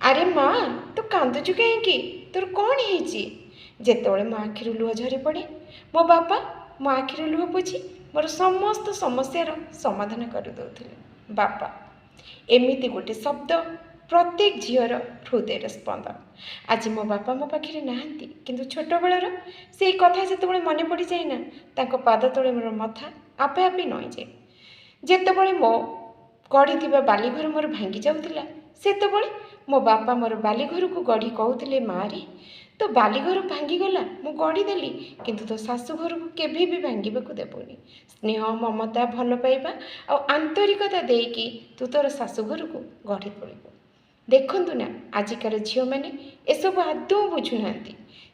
ଆରେ ମା ତୁ କାନ୍ଦୁଛୁ କାହିଁକି? ତୋର କ'ଣ ହେଇଛି? ଯେତେବେଳେ ମୋ ଆଖିରୁ ଲୁହ ଝରି ପଡ଼େ ମୋ ବାପା ମୋ ଆଖିରୁ ଲୁହ ପୋଛି ମୋର ସମସ୍ତ ସମସ୍ୟାର ସମାଧାନ କରିଦେଉଥିଲେ। ବାପା ଏମିତି ଗୋଟେ ଶବ୍ଦ ପ୍ରତ୍ୟେକ ଝିଅର ହୃଦୟର ସ୍ପନ୍ଦନ। ଆଜି ମୋ ବାପା ମୋ ପାଖରେ ନାହାନ୍ତି, କିନ୍ତୁ ଛୋଟବେଳର ସେଇ କଥା ଯେତେବେଳେ ମନେ ପଡ଼ିଯାଏ ନା, ତାଙ୍କ ପାଦ ତଳେ ମୋର ମଥା ଆପେ ଆପେ ନଇଁଯାଏ। ଯେତେବେଳେ ମୋ ଗଢ଼ିଥିବା ବାଲିଘର ମୋର ଭାଙ୍ଗି ଯାଉଥିଲା, ସେତେବେଳେ ମୋ ବାପା ମୋର ବାଲିଘରକୁ ଗଢ଼ି କହୁଥିଲେ, ମାରେ ତୋ ବାଲିଘର ଭାଙ୍ଗିଗଲା, ମୁଁ ଗଢ଼ିଦେଲି, କିନ୍ତୁ ତୋ ଶାଶୁଘରକୁ କେବେ ବି ଭାଙ୍ଗିବାକୁ ଦେବୁନି। ସ୍ନେହ, ମମତା, ଭଲ ପାଇବା ଆଉ ଆନ୍ତରିକତା ଦେଇକି ତୁ ତୋର ଶାଶୁଘରକୁ ଗଢ଼ି ତୋଳିବୁ। ଦେଖନ୍ତୁ ନା, ଆଜିକାର ଝିଅମାନେ ଏସବୁ ଆଦୌ ବୁଝୁନାହାନ୍ତି।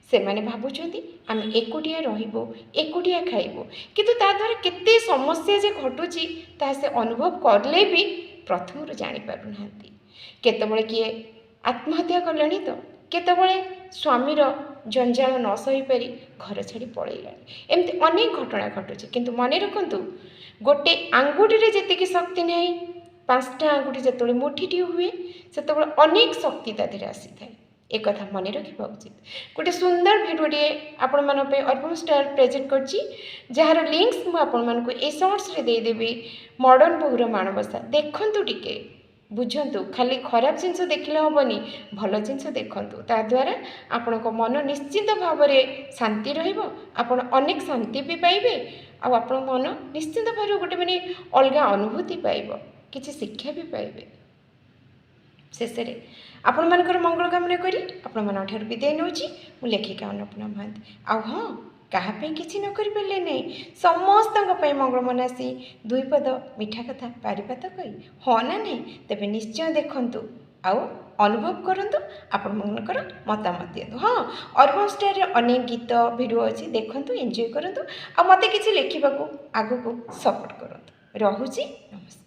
ସେମାନେ ଭାବୁଛନ୍ତି ଆମେ ଏକୁଟିଆ ରହିବୁ, ଏକୁଟିଆ ଖାଇବୁ, କିନ୍ତୁ ତା ଦ୍ୱାରା କେତେ ସମସ୍ୟା ଯେ ଘଟୁଛି ତାହା ସେ ଅନୁଭବ କଲେ ବି ପ୍ରଥମରୁ ଜାଣିପାରୁନାହାନ୍ତି। କେତେବେଳେ କିଏ ଆତ୍ମହତ୍ୟା କଲେଣି ତ, କେତେବେଳେ ସ୍ୱାମୀର ଜଞ୍ଜାଳ ନ ସହିପାରି ଘର ଛାଡ଼ି ପଳେଇଲାଣି। ଏମିତି ଅନେକ ଘଟଣା ଘଟୁଛି, କିନ୍ତୁ ମନେ ରଖନ୍ତୁ, ଗୋଟେ ଆଙ୍ଗୁଠିରେ ଯେତିକି ଶକ୍ତି ନାହିଁ, 5ଟା ଆଙ୍ଗୁଠି ଯେତେବେଳେ ମୁଠିଟିଏ ହୁଏ ସେତେବେଳେ ଅନେକ ଶକ୍ତି ତା ଦେହରେ ଆସିଥାଏ। ଏକଥା ମନେ ରଖିବା ଉଚିତ। ଗୋଟେ ସୁନ୍ଦର ଭିଡ଼ିଓଟିଏ ଆପଣମାନଙ୍କ ପାଇଁ ଅର୍ପଣ ଷ୍ଟାର ପ୍ରେଜେଣ୍ଟ କରିଛି, ଯାହାର ଲିଙ୍କ୍ସ ମୁଁ ଆପଣମାନଙ୍କୁ ଏ ସର୍ଟସରେ ଦେଇଦେବି। ମଡ଼ର୍ଣ୍ଣ ବୋହୂର ମାଣବସା ଦେଖନ୍ତୁ, ଟିକେ ବୁଝନ୍ତୁ। ଖାଲି ଖରାପ ଜିନିଷ ଦେଖିଲେ ହେବନି, ଭଲ ଜିନିଷ ଦେଖନ୍ତୁ। ତାଦ୍ୱାରା ଆପଣଙ୍କ ମନ ନିଶ୍ଚିତ ଭାବରେ ଶାନ୍ତି ରହିବ, ଆପଣ ଅନେକ ଶାନ୍ତି ବି ପାଇବେ, ଆଉ ଆପଣଙ୍କ ମନ ନିଶ୍ଚିତ ଭାବରେ ଗୋଟେ ଅଲଗା ଅନୁଭୂତି ପାଇବ, କିଛି ଶିକ୍ଷା ବି ପାଇବେ। ଶେଷରେ ଆପଣମାନଙ୍କର ମଙ୍ଗଳ କାମନା କରି ଆପଣମାନଙ୍କ ଠାରୁ ବିଦାୟ ନେଉଛି ମୁଁ ଲେଖିକା ଅନ୍ନପୂର୍ଣ୍ଣା ମହାନ୍ତି। ଆଉ ହଁ, କାହା ପାଇଁ କିଛି ନ କରିପାରିଲେ ନାହିଁ, ସମସ୍ତଙ୍କ ପାଇଁ ମଙ୍ଗଳ ମନାସି 2 ପଦ ମିଠା କଥା ପାରିବା ତ କହି, ହଁ ନା ନାହିଁ? ତେବେ ନିଶ୍ଚୟ ଦେଖନ୍ତୁ ଆଉ ଅନୁଭବ କରନ୍ତୁ, ଆପଣମାନଙ୍କର ମତାମତ ଦିଅନ୍ତୁ। ହଁ, ଅର୍ପଣ ଷ୍ଟାରରେ ଅନେକ ଗୀତ ଭିଡ଼ିଓ ଅଛି, ଦେଖନ୍ତୁ, ଏନ୍ଜୟ କରନ୍ତୁ, ଆଉ ମୋତେ କିଛି ଲେଖିବାକୁ ଆଗକୁ ସପୋର୍ଟ କରନ୍ତୁ। ରହୁଛି, ନମସ୍କାର।